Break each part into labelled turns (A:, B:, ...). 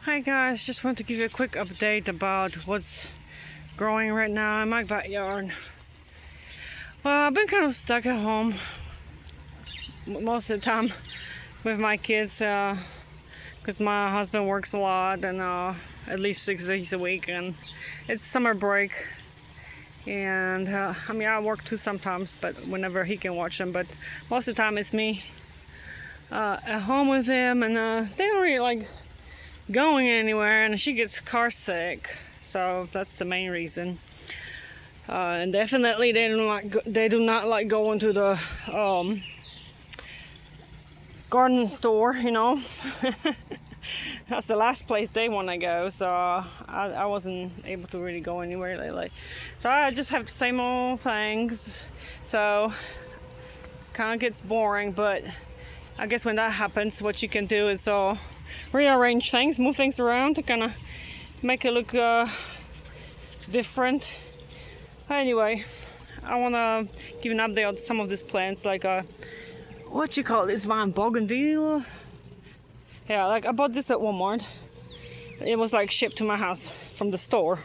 A: Hi guys, just want to give you a quick update about what's growing right now in my backyard. Well, I've been kind of stuck at home most of the time with my kids because my husband works a lot and at least 6 days a week, and it's summer break. And I mean, I work too sometimes, but whenever he can watch them. But most of the time it's me at home with them, and they don't really like going anywhere, and she gets car sick, so that's the main reason. And definitely they do not like going to the garden store, you know. That's the last place they want to go, so I wasn't able to really go anywhere lately. So I just have the same old things, so kind of gets boring. But I guess when that happens, what you can do is rearrange things, move things around to kind of make it look different. Anyway, I want to give an update on some of these plants, like what you call this vine, bougainvillea. Yeah, like I bought this at Walmart. It was like shipped to my house from the store.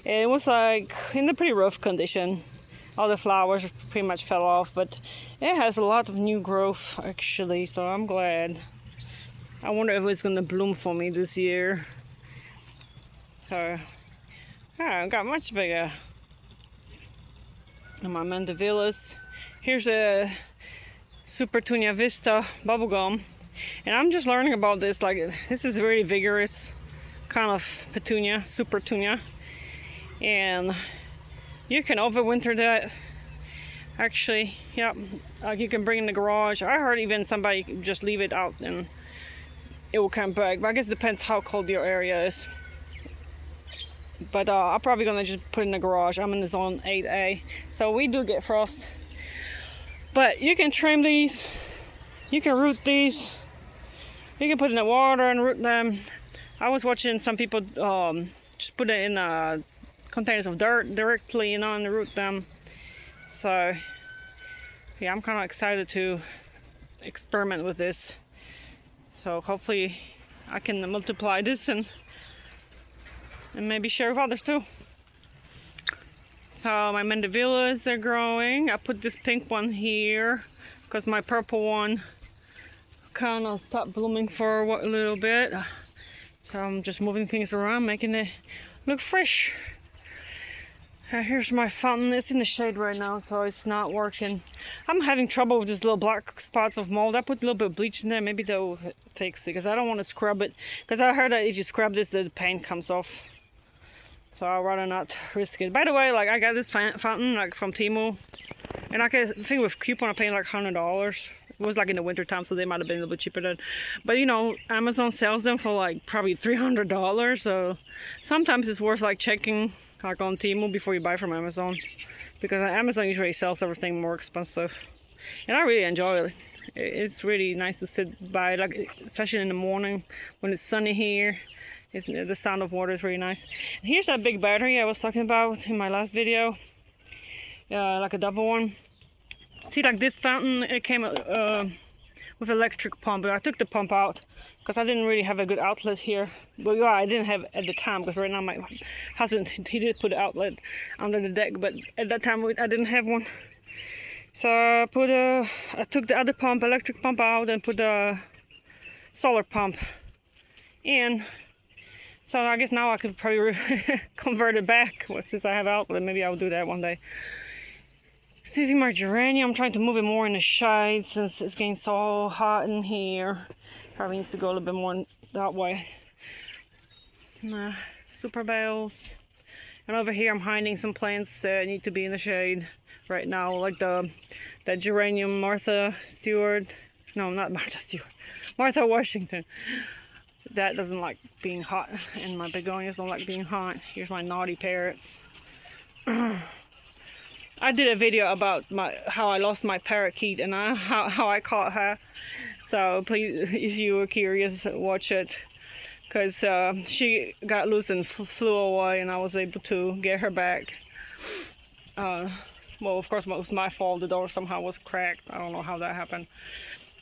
A: It was like in a pretty rough condition. All the flowers pretty much fell off, but it has a lot of new growth actually, so I'm glad. I wonder if it's gonna bloom for me this year. So I got much bigger. And my mandevillas. Here's a Supertunia Vista bubblegum. And I'm just learning about this. Like, this is a very vigorous kind of petunia, Supertunia. And you can overwinter that. Actually, yeah, like you can bring it in the garage. I heard even somebody just leave it out and it will come back. But I guess it depends how cold your area is. But I'm probably gonna just put it in the garage. I'm in the zone 8A, so we do get frost. But you can trim these. You can root these. You can put it in the water and root them. I was watching some people just put it in containers of dirt directly, you know, and root them. So yeah, I'm kind of excited to experiment with this. So hopefully I can multiply this and maybe share with others too. So my mandevillas are growing. I put this pink one here because my purple one kind of stopped blooming for a little bit. So I'm just moving things around, making it look fresh. Here's my fountain. It's in the shade right now, so it's not working. I'm having trouble with these little black spots of mold. I put a little bit of bleach in there. Maybe that will fix it, because I don't want to scrub it. Because I heard that if you scrub this, the paint comes off. So I'd rather not risk it. By the way, like I got this fountain like from Temu, and I think with coupon I paid like $100. It was like in the winter time, so they might have been a little bit cheaper then. But you know, Amazon sells them for like probably $300. So sometimes it's worth like checking like on Temu before you buy from Amazon, because Amazon usually sells everything more expensive. And I really enjoy it. It's really nice to sit by, like especially in the morning when it's sunny here. The sound of water is really nice. And here's that big battery I was talking about in my last video, like a double one. See, like this fountain, it came with electric pump, but I took the pump out because I didn't really have a good outlet here. Well, yeah, I didn't have at the time, because right now my husband, he did put an outlet under the deck, but at that time I didn't have one. So I took the other pump, electric pump out, and put the solar pump in. So I guess now I could probably convert it back since I have outlet. Maybe I'll do that one day. Using my geranium, I'm trying to move it more in the shade since it's getting so hot in here. Probably needs to go a little bit more that way. Super bales. And over here I'm hiding some plants that need to be in the shade right now, like that geranium Martha Stewart. No, not Martha Stewart. Martha Washington. That doesn't like being hot, and my begonias don't like being hot. Here's my naughty parrots. I did a video about how I lost my parakeet and how I caught her. So please, if you were curious, watch it. Because she got loose and flew away, and I was able to get her back. Well, of course, it was my fault. The door somehow was cracked. I don't know how that happened.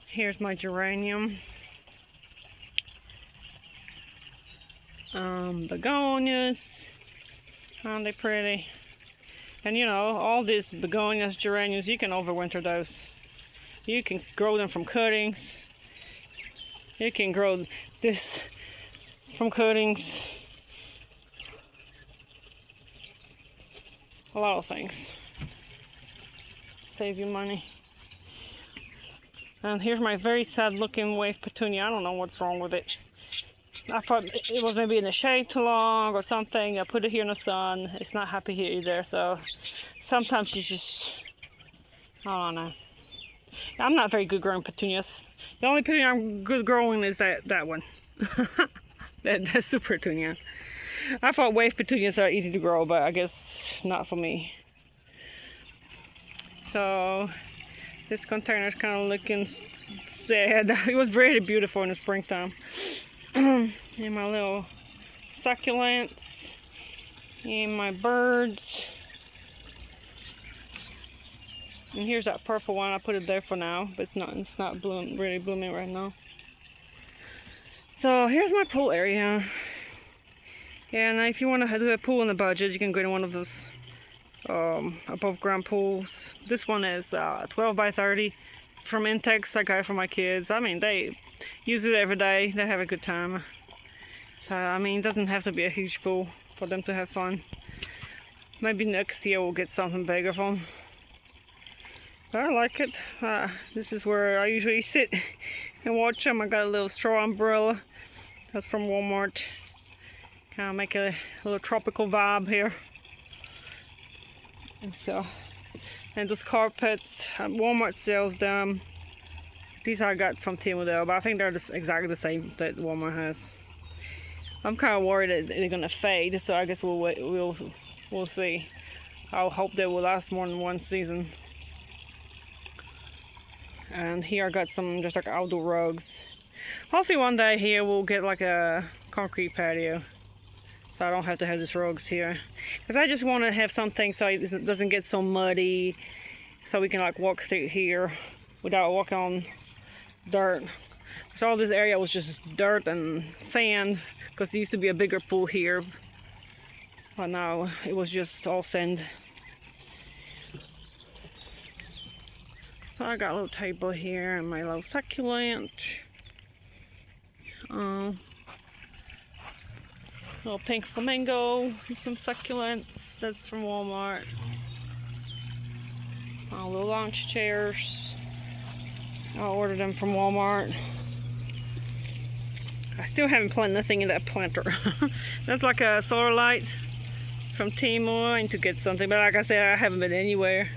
A: Here's my geranium. Begonias. Aren't they pretty? And you know, all these begonias, geraniums, you can overwinter those. You can grow them from cuttings. You can grow this from cuttings. A lot of things. Save you money. And here's my very sad looking wave petunia. I don't know what's wrong with it. I thought it was maybe in the shade too long or something. I put it here in the sun. It's not happy here either. So sometimes you just, I don't know. I'm not very good growing petunias. The only petunia I'm good growing is that one. That's super petunia. I thought wave petunias are easy to grow, but I guess not for me. So this container is kind of looking sad. It was very beautiful in the springtime. And my little succulents and my birds. And here's that purple one. I put it there for now, but it's not really blooming right now. So here's my pool area. And if you want to do a pool on a budget, you can go to one of those above ground pools. This one is 12 by 30 from Intex. I got it for my kids. I mean, they use it every day. They have a good time. So I mean, it doesn't have to be a huge pool for them to have fun. Maybe next year we'll get something bigger for them. But I like it. This is where I usually sit and watch them. I got a little straw umbrella. That's from Walmart. Kind of make a little tropical vibe here. And so, and those carpets, Walmart sells them. These I got from Temu, but I think they're exactly the same that Walmart has. I'm kind of worried that they're gonna fade, so I guess we'll see. I hope they will last more than one season. And here I got some just like outdoor rugs. Hopefully one day here we'll get like a concrete patio, so I don't have to have these rugs here. Because I just want to have something so it doesn't get so muddy, so we can like walk through here without walking on dirt. So all this area was just dirt and sand, because there used to be a bigger pool here, but now it was just all sand. So I got a little table here and my little succulent. Little pink flamingo, some succulents. That's from Walmart. Little lounge chairs. I ordered them from Walmart. I still haven't planted nothing in that planter. That's like a solar light from Temu. I need to get something, but like I said, I haven't been anywhere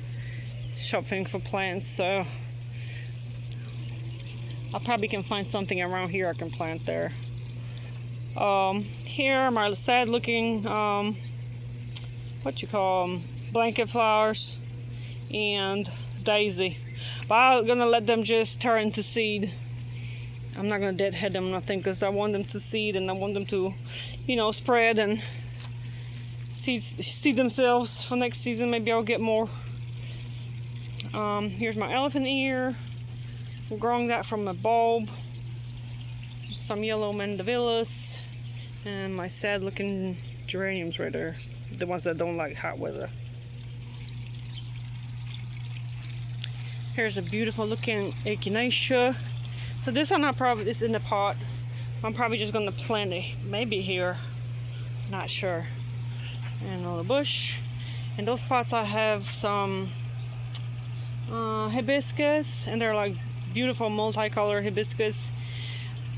A: shopping for plants, so I probably can find something around here I can plant there. Here are my sad looking what you call them, blanket flowers and daisy, but I'm gonna let them just turn into seed. I'm not gonna deadhead them or nothing, because I want them to seed and I want them to, you know, spread and seed themselves for next season. Maybe I'll get more. Here's my elephant ear. We're growing that from a bulb. Some yellow mandavillas. And my sad looking geraniums right there. The ones that don't like hot weather. Here's a beautiful looking echinacea. So this one is in the pot. I'm probably just gonna plant it maybe here. Not sure. And a little bush. In those pots I have some hibiscus, and they're like beautiful multicolored hibiscus.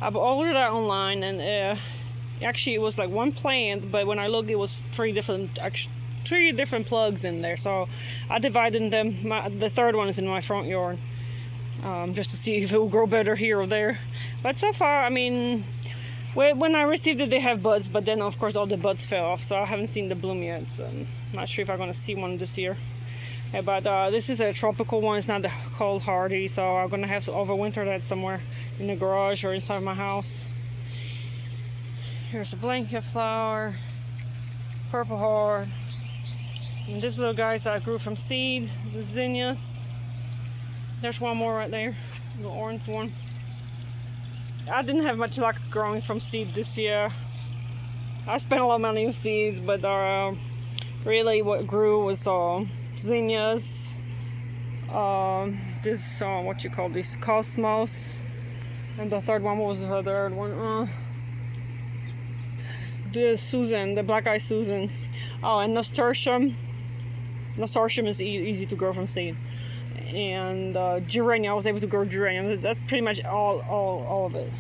A: I've ordered that online, and actually it was like one plant, but when I looked it was three different plugs in there, so I divided them. The third one is in my front yard, just to see if it will grow better here or there. But so far, I mean, when I received it they have buds, but then of course all the buds fell off, so I haven't seen the bloom yet, so I'm not sure if I'm gonna see one this year. Yeah, but this is a tropical one. It's not the cold hardy, so I'm gonna have to overwinter that somewhere in the garage or inside my house. Here's a blanket flower, purple heart, and these little guys I grew from seed, the zinnias. There's one more right there, the orange one. I didn't have much luck growing from seed this year. I spent a lot of money in seeds, but really what grew was zinnias, this what you call these, cosmos, and the third one, what was the third one? The Susan, the black-eyed Susans. Oh, and nasturtium. Nasturtium is easy to grow from seed. And geranium, I was able to grow geranium. That's pretty much all of it.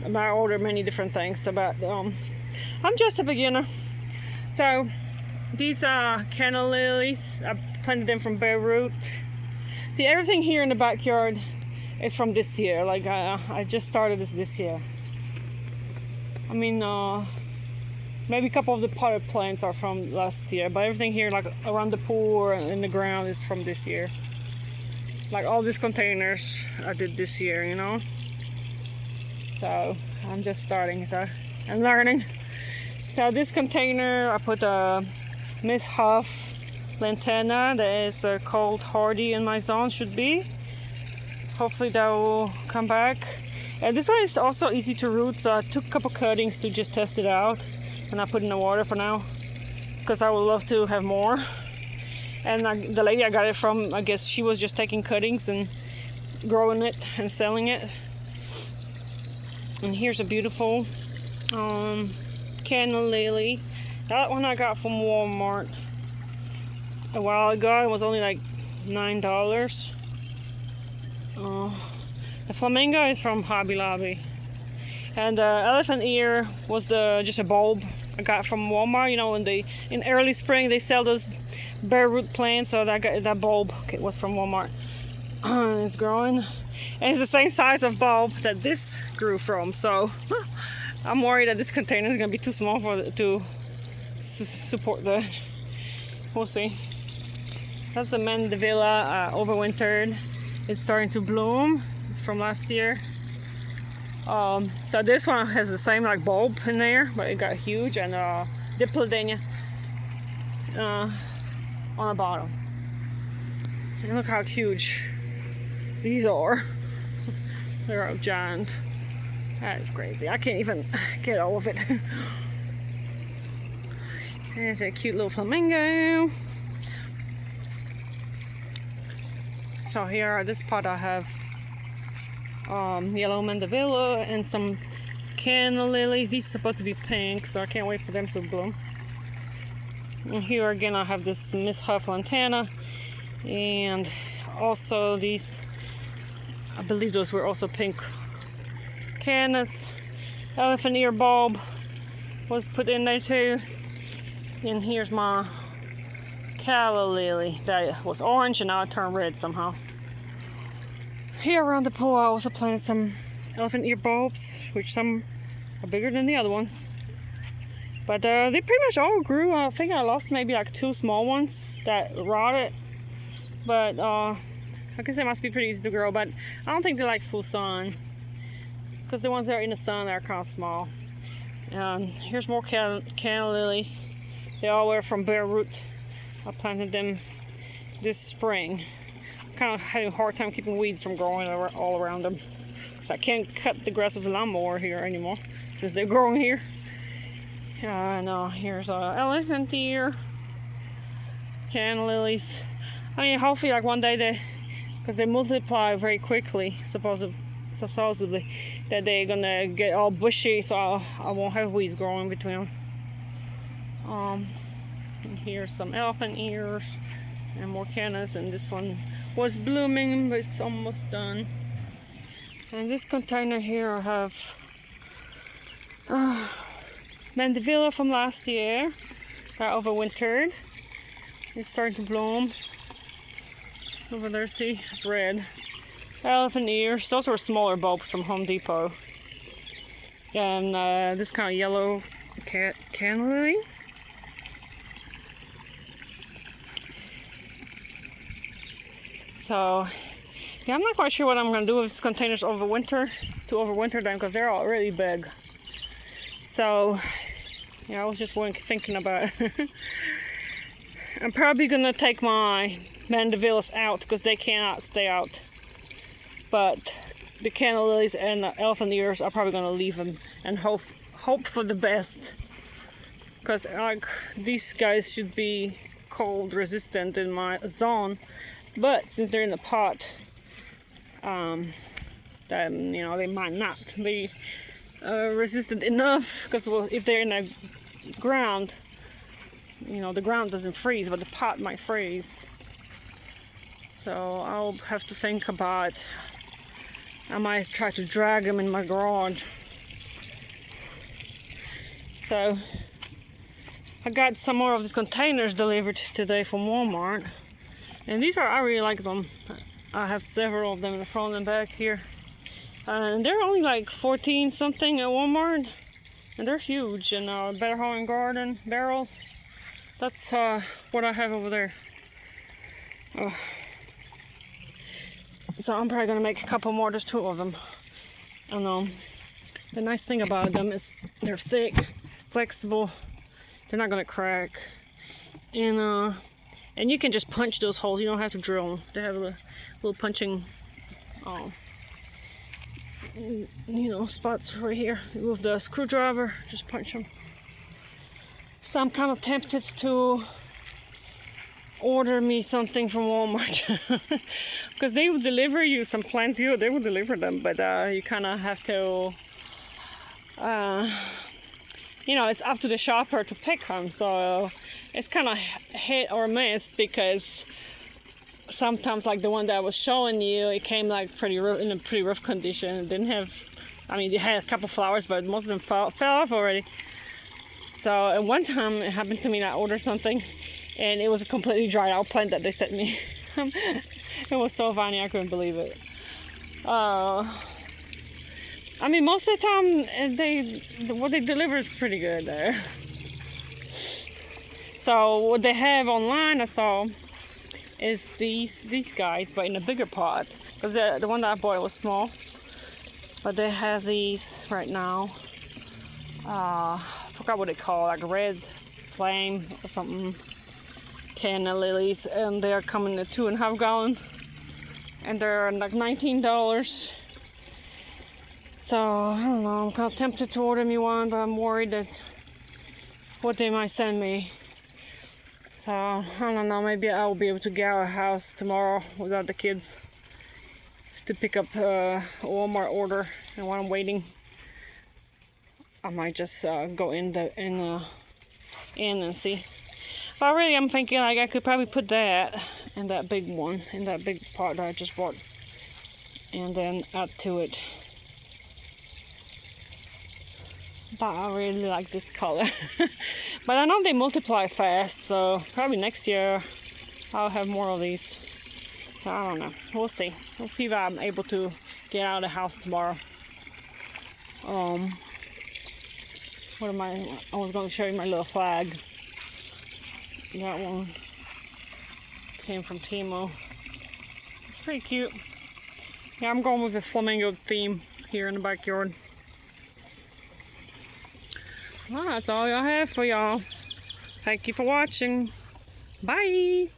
A: I ordered many different things, but I'm just a beginner. So these canna lilies, I planted them from bare root. See, everything here in the backyard is from this year. Like I just started this year. I mean, maybe a couple of the potted plants are from last year, but everything here, like around the pool or in the ground, is from this year. Like all these containers I did this year, you know. So I'm just starting, so I'm learning. So this container, I put a Miss Huff lantana that is cold hardy in my zone, should be. Hopefully that will come back. And this one is also easy to root, so I took a couple cuttings to just test it out, and I put in the water for now because I would love to have more. And the lady I got it from, I guess she was just taking cuttings and growing it and selling it. And here's a beautiful canna lily. That one I got from Walmart a while ago. It was only like $9. The flamingo is from Hobby Lobby. And the elephant ear was just a bulb I got from Walmart. You know, in early spring they sell those bare root plants, so that bulb was from Walmart. It's growing, and it's the same size of bulb that this grew from. So I'm worried that this container is gonna be too small to support the. We'll see. That's the mandevilla, overwintered. It's starting to bloom from last year. So this one has the same like bulb in there, but it got huge, and Dipladenia on the bottom. And look how huge these are. They're giant. That is crazy. I can't even get all of it. There's a cute little flamingo. So here at this pot I have yellow mandevilla and some canna lilies. These are supposed to be pink, so I can't wait for them to bloom. And here again I have this Miss Huff lantana, and also these, I believe those were also pink cannas. Elephant ear bulb was put in there too. And here's my calla lily that was orange and now it turned red somehow. Here around the pool I also planted some elephant ear bulbs, which some are bigger than the other ones. But they pretty much all grew. I think I lost maybe like 2 small ones that rotted. But I guess they must be pretty easy to grow. But I don't think they like full sun, because the ones that are in the sun are kind of small. Here's more canna lilies. They all were from bare root. I planted them this spring. I'm kind of having a hard time keeping weeds from growing all around them, because I can't cut the grass with a lawnmower here anymore since they're growing here. No, here's elephant ear, canna lilies. I mean, hopefully, like one day because they multiply very quickly, supposedly, that they're gonna get all bushy, so I won't have weeds growing between them. And here's some elephant ears and more cannas, and this one was blooming, but it's almost done. And this container here I have mandevilla from last year that overwintered. It's starting to bloom. Over there, see, it's red. Elephant ears, those were smaller bulbs from Home Depot. And this kind of yellow canna lily. So, yeah, I'm not quite sure what I'm going to do with these containers to overwinter them, because they're all really big. So, yeah, I was just thinking about it. I'm probably going to take my mandevillas out, because they cannot stay out. But the canna lilies and the elephant ears, I'm probably going to leave them and hope for the best. because like these guys should be cold resistant in my zone, but since they're in the pot, then you know they might not be resistant enough, because well, if they're in the ground, you know, the ground doesn't freeze, but the pot might freeze. So I'll have to think about, I might try to drag them in my garage. So I got some more of these containers delivered today from Walmart, and these are, I really like them. I have several of them in the front and back here, and they're only like 14 something at Walmart, and they're huge. And Better Home and Garden barrels, that's what I have over there. So I'm probably gonna make a couple more. There's 2 of them, and the nice thing about them is they're thick, flexible, they're not gonna crack, and you can just punch those holes. You don't have to drill them. They have a little punching you know, spots right here. With the screwdriver, just punch them. So I'm kind of tempted to order me something from Walmart, because they will deliver you some plants here. They will deliver them, but you kind of have to you know, it's up to the shopper to pick them. So it's kind of hit or miss, because sometimes, like the one that I was showing you, it came like in a pretty rough condition. It didn't have, I mean, it had a couple flowers, but most of them fell off already. So at one time it happened to me that I ordered something, and it was a completely dried out plant that they sent me. It was so funny, I couldn't believe it. I mean, most of the time what they deliver is pretty good there. So what they have online, I saw, is these guys, but in a bigger pot, because the one that I bought was small. But they have these right now. I forgot what they call, like red flame or something. Canna lilies, and they are coming in 2.5 gallon, and they're like $19. So I don't know, I'm kind of tempted to order me one, but I'm worried that what they might send me. So I don't know, maybe I'll be able to get out of the house tomorrow without the kids to pick up a Walmart order. And while I'm waiting, I might just go in and see. But really, I'm thinking like I could probably put that in that big one, in that big pot that I just bought, and then add to it. But I really like this color. But I know they multiply fast, so probably next year I'll have more of these. So I don't know. We'll see. We'll see if I'm able to get out of the house tomorrow. What am I was going to show you my little flag. That one came from Temu. It's pretty cute. Yeah, I'm going with the flamingo theme here in the backyard. Well, that's all I have for y'all. Thank you for watching. Bye.